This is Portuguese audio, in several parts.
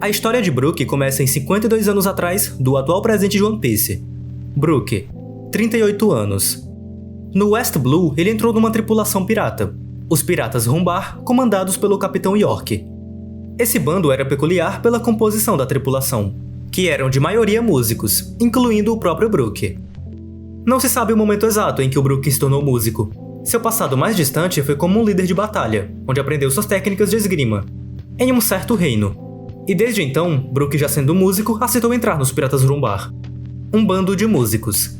A história de Brook começa em 52 anos atrás do atual presidente de One Piece. Brook, 38 anos. No West Blue, ele entrou numa tripulação pirata, os Piratas Rumbar, comandados pelo Capitão York. Esse bando era peculiar pela composição da tripulação, que eram de maioria músicos, incluindo o próprio Brook. Não se sabe o momento exato em que o Brook se tornou músico. Seu passado mais distante foi como um líder de batalha, onde aprendeu suas técnicas de esgrima, em um certo reino. E desde então, Brook, já sendo músico, aceitou entrar nos Piratas Rumbar, um bando de músicos.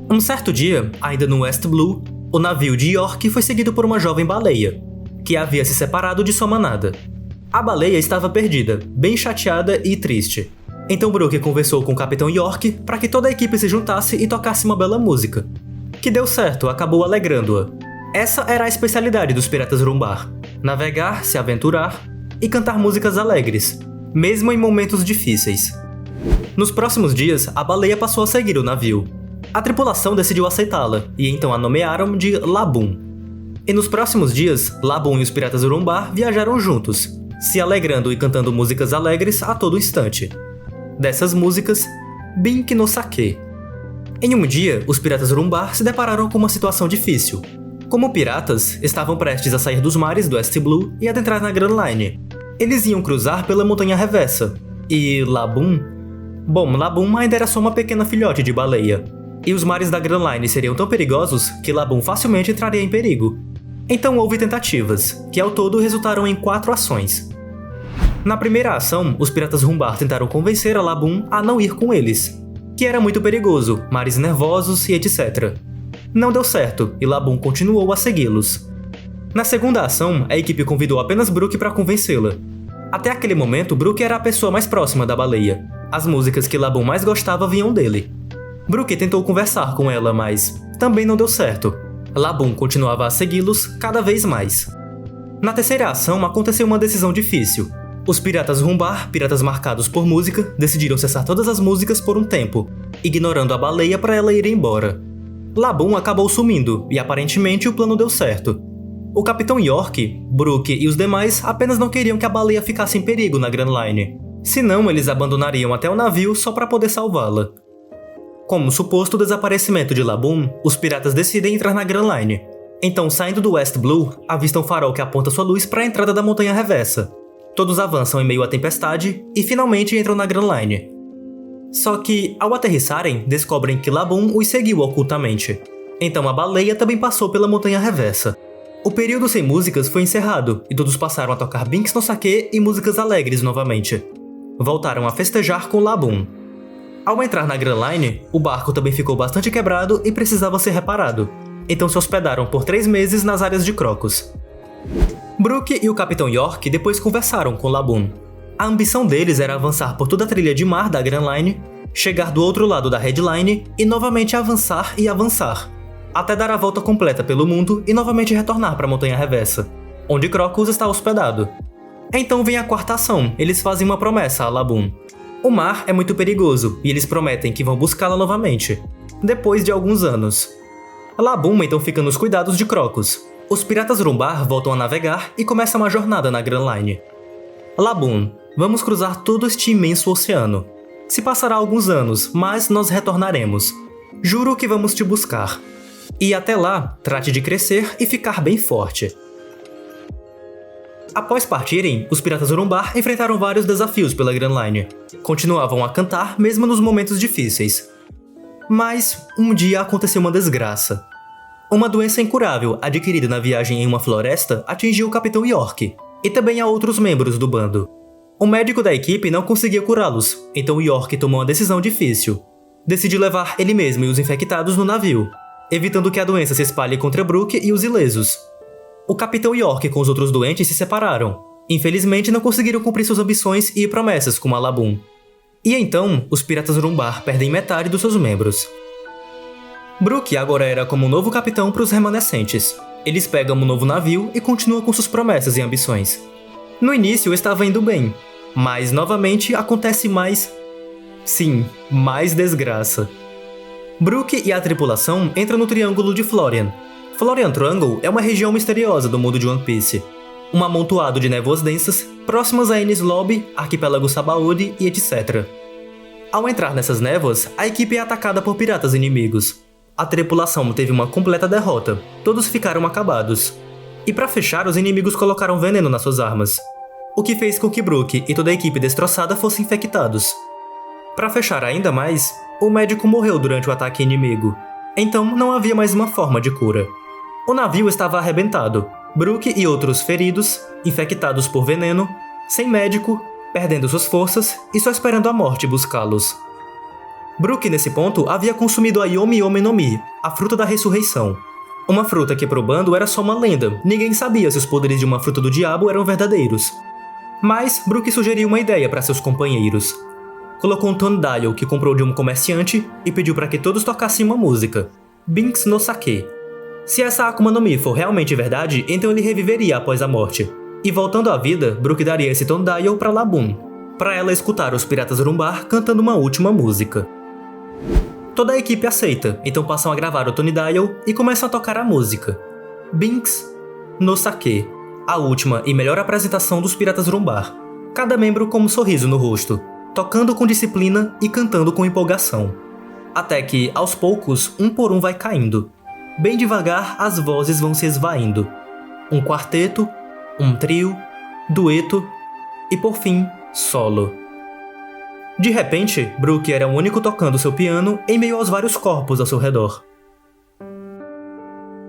Um certo dia, ainda no West Blue, o navio de York foi seguido por uma jovem baleia, que havia se separado de sua manada. A baleia estava perdida, bem chateada e triste. Então Brook conversou com o Capitão York para que toda a equipe se juntasse e tocasse uma bela música. Que deu certo, acabou alegrando-a. Essa era a especialidade dos Piratas Rumbar: navegar, se aventurar e cantar músicas alegres, mesmo em momentos difíceis. Nos próximos dias, a baleia passou a seguir o navio. A tripulação decidiu aceitá-la, e então a nomearam de Laboon. E nos próximos dias, Laboon e os Piratas Rumbar viajaram juntos, se alegrando e cantando músicas alegres a todo instante. Dessas músicas, Bink no Sake. Em um dia, os Piratas Rumbar se depararam com uma situação difícil. Como piratas, estavam prestes a sair dos mares do West Blue e adentrar na Grand Line. Eles iam cruzar pela Montanha Reversa, e Laboon... Bom, Laboon ainda era só uma pequena filhote de baleia, e os mares da Grand Line seriam tão perigosos que Laboon facilmente entraria em perigo. Então houve tentativas, que ao todo resultaram em 4 ações. Na primeira ação, os Piratas Rumbar tentaram convencer a Laboon a não ir com eles, que era muito perigoso, mares nervosos e etc. Não deu certo, e Laboon continuou a segui-los. Na segunda ação, a equipe convidou apenas Brook para convencê-la. Até aquele momento, Brook era a pessoa mais próxima da baleia. As músicas que Laboon mais gostava vinham dele. Brook tentou conversar com ela, mas também não deu certo. Laboon continuava a segui-los cada vez mais. Na terceira ação, aconteceu uma decisão difícil. Os Piratas Rumbar, piratas marcados por música, decidiram cessar todas as músicas por um tempo, ignorando a baleia para ela ir embora. Laboon acabou sumindo, e aparentemente o plano deu certo. O Capitão York, Brook e os demais apenas não queriam que a baleia ficasse em perigo na Grand Line. Senão, eles abandonariam até o navio só para poder salvá-la. Como suposto desaparecimento de Laboon, os piratas decidem entrar na Grand Line. Então, saindo do West Blue, avistam um farol que aponta sua luz para a entrada da Montanha Reversa. Todos avançam em meio à tempestade e finalmente entram na Grand Line. Só que, ao aterrissarem, descobrem que Laboon os seguiu ocultamente. Então a baleia também passou pela Montanha Reversa. O período sem músicas foi encerrado e todos passaram a tocar Binks no Sake e músicas alegres novamente. Voltaram a festejar com Laboon. Ao entrar na Grand Line, o barco também ficou bastante quebrado e precisava ser reparado. Então se hospedaram por 3 meses nas áreas de Crocus. Brook e o Capitão York depois conversaram com Laboon. A ambição deles era avançar por toda a trilha de mar da Grand Line, chegar do outro lado da Red Line e novamente avançar e avançar, até dar a volta completa pelo mundo e novamente retornar para a Montanha Reversa, onde Crocus está hospedado. Então vem a quarta ação, eles fazem uma promessa a Laboon. O mar é muito perigoso e eles prometem que vão buscá-la novamente, depois de alguns anos. Laboon então fica nos cuidados de Crocus. Os Piratas Rumbar voltam a navegar e começam uma jornada na Grand Line. Laboon, vamos cruzar todo este imenso oceano. Se passará alguns anos, mas nós retornaremos. Juro que vamos te buscar. E até lá, trate de crescer e ficar bem forte. Após partirem, os Piratas Rumbar enfrentaram vários desafios pela Grand Line. Continuavam a cantar mesmo nos momentos difíceis. Mas, um dia aconteceu uma desgraça. Uma doença incurável, adquirida na viagem em uma floresta, atingiu o Capitão York, e também a outros membros do bando. O médico da equipe não conseguia curá-los, então York tomou uma decisão difícil. Decidiu levar ele mesmo e os infectados no navio, evitando que a doença se espalhe contra Brook e os ilesos. O Capitão York com os outros doentes se separaram. Infelizmente não conseguiram cumprir suas ambições e promessas com Laboon. E então, os Piratas Rumbar perdem metade dos seus membros. Brook agora era como um novo capitão para os remanescentes. Eles pegam um novo navio e continuam com suas promessas e ambições. No início estava indo bem, mas novamente acontece mais... Sim, mais desgraça. Brook e a tripulação entram no Triângulo de Florian. Florian Triangle é uma região misteriosa do mundo de One Piece. um amontoado de névoas densas próximas a Enies Lobby, Arquipélago Sabaody e etc. Ao entrar nessas névoas, a equipe é atacada por piratas inimigos. A tripulação teve uma completa derrota, todos ficaram acabados. E para fechar, os inimigos colocaram veneno nas suas armas, o que fez com que Brook e toda a equipe destroçada fossem infectados. Para fechar ainda mais, o médico morreu durante o ataque inimigo, então não havia mais uma forma de cura. O navio estava arrebentado, Brook e outros feridos, infectados por veneno, sem médico, perdendo suas forças e só esperando a morte buscá-los. Brook, nesse ponto, havia consumido a Yomi Yomi no Mi, a fruta da ressurreição. Uma fruta que pro bando era só uma lenda, ninguém sabia se os poderes de uma fruta do diabo eram verdadeiros. Mas Brook sugeriu uma ideia para seus companheiros. Colocou um tone dial que comprou de um comerciante e pediu para que todos tocassem uma música, Binks no Sake. Se essa Akuma no Mi for realmente verdade, então ele reviveria após a morte. E voltando à vida, Brook daria esse tone dial para Labum, para ela escutar os piratas Rumbar cantando uma última música. Toda a equipe aceita, então passam a gravar o tone dial e começam a tocar a música, Binks no Sake, a última e melhor apresentação dos piratas Rumbar. Cada membro com um sorriso no rosto, tocando com disciplina e cantando com empolgação. Até que, aos poucos, um por um vai caindo. Bem devagar, as vozes vão se esvaindo. Um quarteto, um trio, dueto e, por fim, solo. De repente, Brook era o único tocando seu piano em meio aos vários corpos ao seu redor.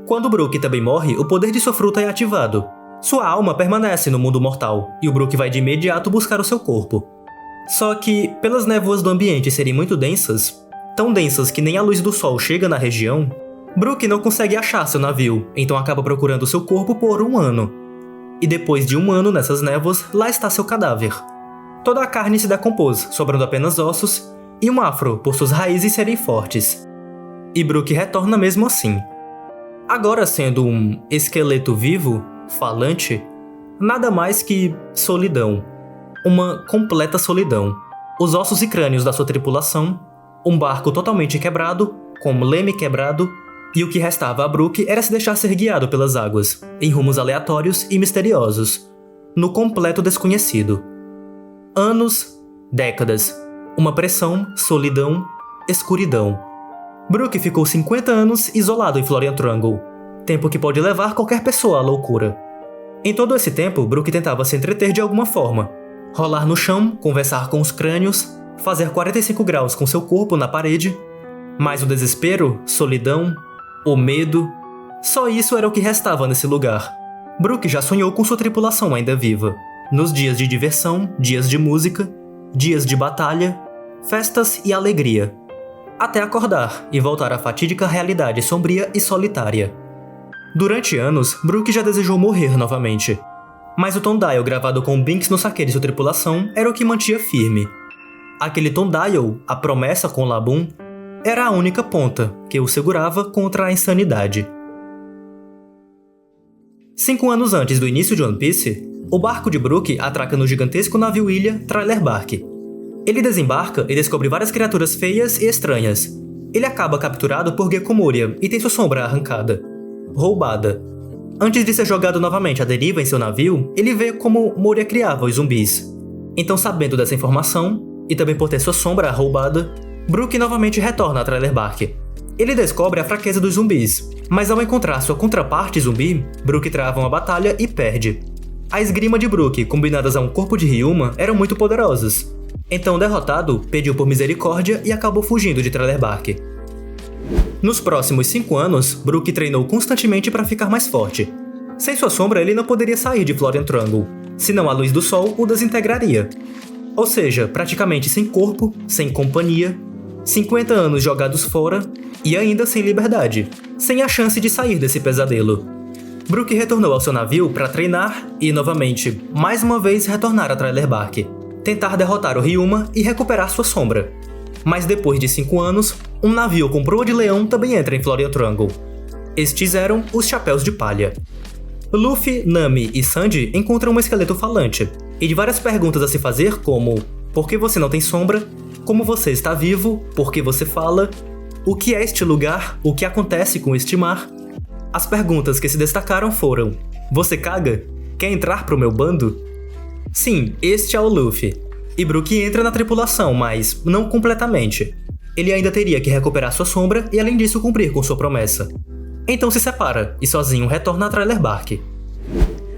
Quando Brook também morre, o poder de sua fruta é ativado. Sua alma permanece no mundo mortal, e o Brook vai de imediato buscar o seu corpo. Só que, pelas névoas do ambiente serem muito densas, tão densas que nem a luz do sol chega na região, Brook não consegue achar seu navio, então acaba procurando seu corpo por 1 ano. E depois de 1 ano nessas névoas, lá está seu cadáver. Toda a carne se decompôs, sobrando apenas ossos, e um afro por suas raízes serem fortes. E Brook retorna mesmo assim. Agora sendo um esqueleto vivo, falante, nada mais que solidão. Uma completa solidão. Os ossos e crânios da sua tripulação, um barco totalmente quebrado, com um leme quebrado, e o que restava a Brook era se deixar ser guiado pelas águas, em rumos aleatórios e misteriosos, no completo desconhecido. Anos, décadas, uma pressão, solidão, escuridão. Brook ficou 50 anos isolado em Florian Triangle, tempo que pode levar qualquer pessoa à loucura. Em todo esse tempo, Brook tentava se entreter de alguma forma, rolar no chão, conversar com os crânios, fazer 45 graus com seu corpo na parede, mas o desespero, solidão, o medo, só isso era o que restava nesse lugar. Brook já sonhou com sua tripulação ainda viva. Nos dias de diversão, dias de música, dias de batalha, festas e alegria. Até acordar e voltar à fatídica realidade sombria e solitária. Durante anos, Brook já desejou morrer novamente. Mas o tone dial gravado com Binks no Sake de sua tripulação era o que mantinha firme. Aquele tone dial, a promessa com Labum, era a única ponta que o segurava contra a insanidade. 5 anos antes do início de One Piece, o barco de Brook atraca no gigantesco navio-ilha Trailer Bark. Ele desembarca e descobre várias criaturas feias e estranhas. Ele acaba capturado por Gekko Moria e tem sua sombra arrancada. Roubada. Antes de ser jogado novamente à deriva em seu navio, ele vê como Moria criava os zumbis. Então, sabendo dessa informação, e também por ter sua sombra roubada, Brook novamente retorna a Trailer Bark. Ele descobre a fraqueza dos zumbis, mas ao encontrar sua contraparte zumbi, Brook trava uma batalha e perde. A esgrima de Brook, combinadas a um corpo de Ryuma, eram muito poderosas. Então, derrotado, pediu por misericórdia e acabou fugindo de Trailer Bark. Nos próximos 5 anos, Brook treinou constantemente para ficar mais forte. Sem sua sombra, ele não poderia sair de Florian Triangle, senão a luz do sol o desintegraria. Ou seja, praticamente sem corpo, sem companhia, 50 anos jogados fora e ainda sem liberdade, sem a chance de sair desse pesadelo. Brook retornou ao seu navio para treinar e, novamente, mais uma vez retornar a Trailer Bark, tentar derrotar o Ryuma e recuperar sua sombra. Mas depois de 5 anos, um navio com proa de leão também entra em Florian Triangle. Estes eram os Chapéus de Palha. Luffy, Nami e Sanji encontram um esqueleto falante, e de várias perguntas a se fazer como: por que você não tem sombra? Como você está vivo? Por que você fala? O que é este lugar? O que acontece com este mar? As perguntas que se destacaram foram: você caga? Quer entrar pro meu bando? Sim, este é o Luffy. E Brook entra na tripulação, mas não completamente. Ele ainda teria que recuperar sua sombra e além disso cumprir com sua promessa. Então se separa e sozinho retorna a Thriller Bark.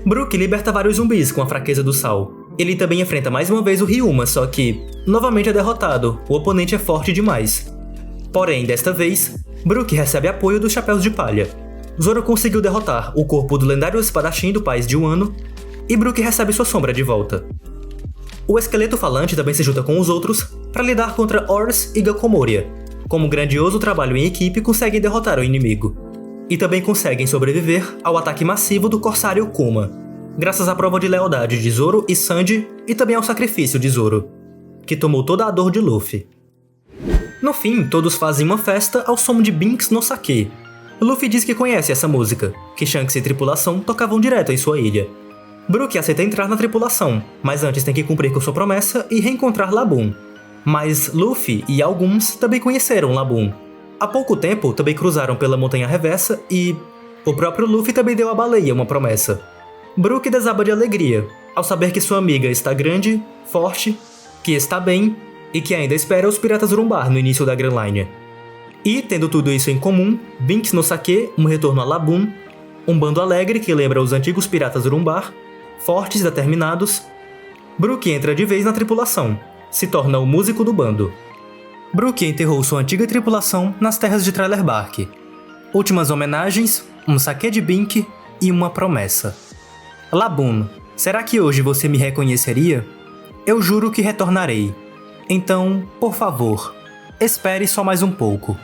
Brook liberta vários zumbis com a fraqueza do sal. Ele também enfrenta mais uma vez o Ryuma, só que, novamente é derrotado, o oponente é forte demais. Porém, desta vez, Brook recebe apoio dos Chapéus de Palha. Zoro conseguiu derrotar o corpo do lendário espadachim do país de Wano, e Brook recebe sua sombra de volta. O esqueleto falante também se junta com os outros para lidar contra Ors e Gakomoria. Como um grandioso trabalho em equipe, conseguem derrotar o inimigo. E também conseguem sobreviver ao ataque massivo do Corsário Kuma, graças à prova de lealdade de Zoro e Sanji e também ao sacrifício de Zoro, que tomou toda a dor de Luffy. No fim, todos fazem uma festa ao som de Binks no Sake. Luffy diz que conhece essa música, que Shanks e tripulação tocavam direto em sua ilha. Brook aceita entrar na tripulação, mas antes tem que cumprir com sua promessa e reencontrar Laboon. Mas Luffy e alguns também conheceram Laboon. Há pouco tempo também cruzaram pela Montanha Reversa e o próprio Luffy também deu à baleia uma promessa. Brook desaba de alegria ao saber que sua amiga está grande, forte, que está bem e que ainda espera os piratas Rumbar no início da Grand Line. E, tendo tudo isso em comum, Binks no Sake, um retorno a Laboon, um bando alegre que lembra os antigos piratas Rumbar, fortes e determinados, Brook entra de vez na tripulação, se torna o músico do bando. Brook enterrou sua antiga tripulação nas terras de Thriller Bark. Últimas homenagens, um saque de Bink e uma promessa. Laboon, será que hoje você me reconheceria? Eu juro que retornarei. Então, por favor, espere só mais um pouco.